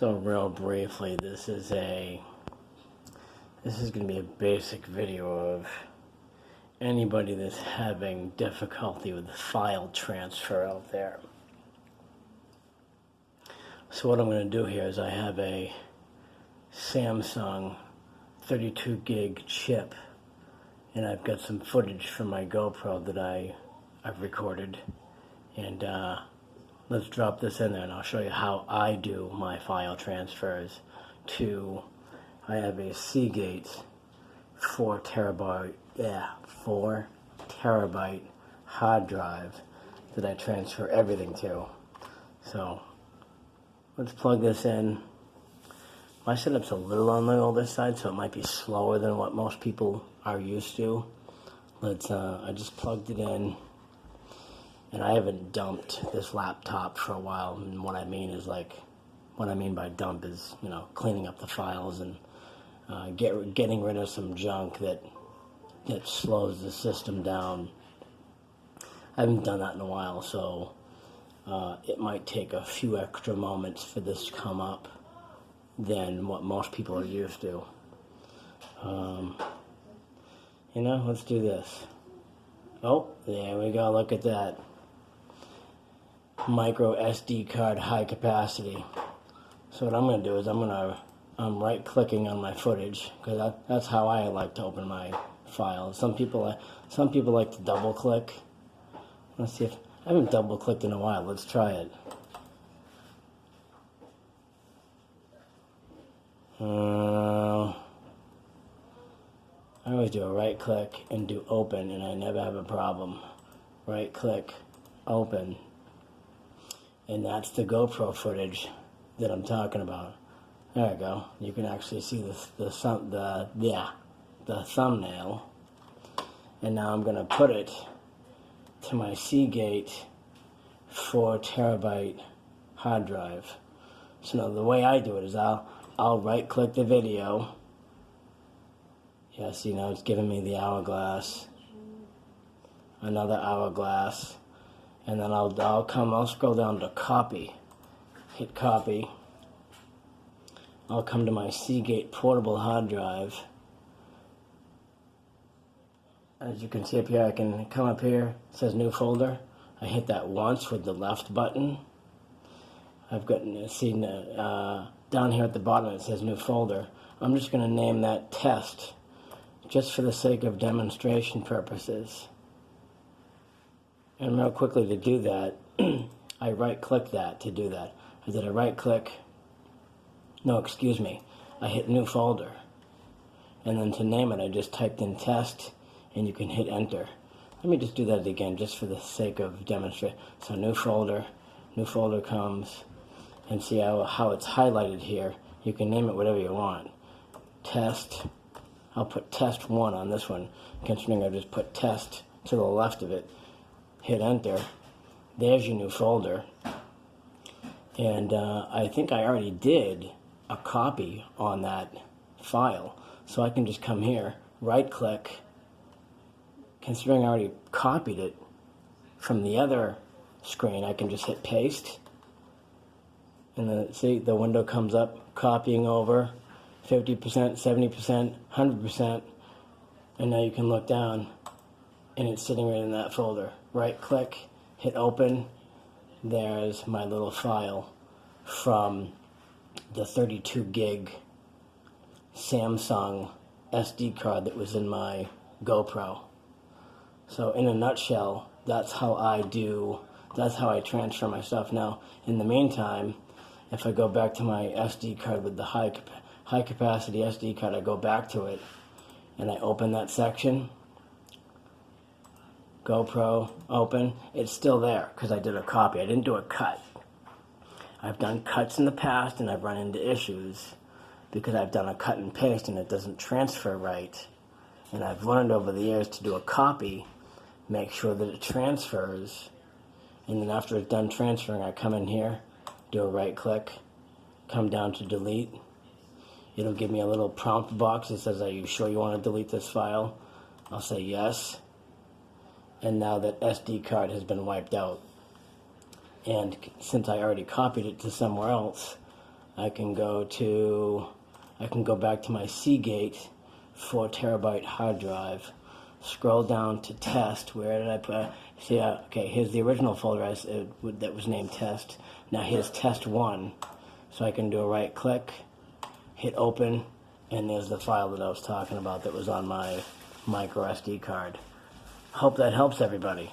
So real briefly, this is going to be a basic video of anybody that's having difficulty with file transfer out there. So what I'm going to do here is I have a Samsung 32 gig chip, and I've got some footage from my GoPro that I've recorded, and let's drop this in there and I'll show you how I do my file transfers to, I have a Seagate 4 terabyte hard drive that I transfer everything to. So let's plug this in. My setup's a little on the older side, so it might be slower than what most people are used to. I just plugged it in. And I haven't dumped this laptop for a while, and what I mean by dump is, cleaning up the files and getting rid of some junk that slows the system down. I haven't done that in a while, so it might take a few extra moments for this to come up than what most people are used to. Let's do this. Oh, there we go, look at that. Micro SD card high capacity. So what I'm going to do is I'm right clicking on my footage, because that's how I like to open my files. Some people like to double click. Let's see if I haven't double clicked in a while. Let's try it. I always do a right click and do open, and I never have a problem. Right click, open. And that's the GoPro footage that I'm talking about. There we go. You can actually see the thumbnail. And now I'm going to put it to my Seagate 4 terabyte hard drive. So now the way I do it is I'll right click the video. Yeah, see, now it's giving me the hourglass. Another hourglass. And then I'll scroll down to copy, hit copy. I'll come to my Seagate portable hard drive. As you can see up here, I can come up here, it says new folder. I hit that once with the left button. I've got, down here at the bottom it says new folder. I'm just going to name that test, just for the sake of demonstration purposes. And real quickly to do that, I right-click that to do that. I did a right-click. No, excuse me. I hit new folder. And then to name it, I just typed in test, and you can hit enter. Let me just do that again, just for the sake of demonstration. So new folder comes, and see how it's highlighted here. You can name it whatever you want. Test. I'll put test 1 on this one, considering I just put test to the left of it. Hit enter. There's your new folder. And I think I already did a copy on that file. So I can just come here, right click. Considering I already copied it from the other screen, I can just hit paste. And then see, the window comes up, copying over 50%, 70%, 100%. And now you can look down, and it's sitting right in that folder. Right click, hit open. There's my little file from the 32 gig Samsung SD card that was in my GoPro. So in a nutshell, that's how I transfer my stuff. Now, in the meantime, if I go back to my SD card with the high capacity SD card, I go back to it and I open that section. GoPro, open. It's still there because I did a copy. I didn't do a cut. I've done cuts in the past and I've run into issues because I've done a cut and paste and it doesn't transfer right. And I've learned over the years to do a copy, make sure that it transfers, and then after it's done transferring, I come in here, do a right click, come down to delete. It'll give me a little prompt box that says, are you sure you want to delete this file? I'll say yes. And now that SD card has been wiped out. And since I already copied it to somewhere else, I can go back to my Seagate 4 terabyte hard drive, scroll down to test. Where did I put? See, okay, here's the original folder that was named test. Now here's test 1. So I can do a right click, hit open, and there's the file that I was talking about that was on my micro SD card. Hope that helps everybody.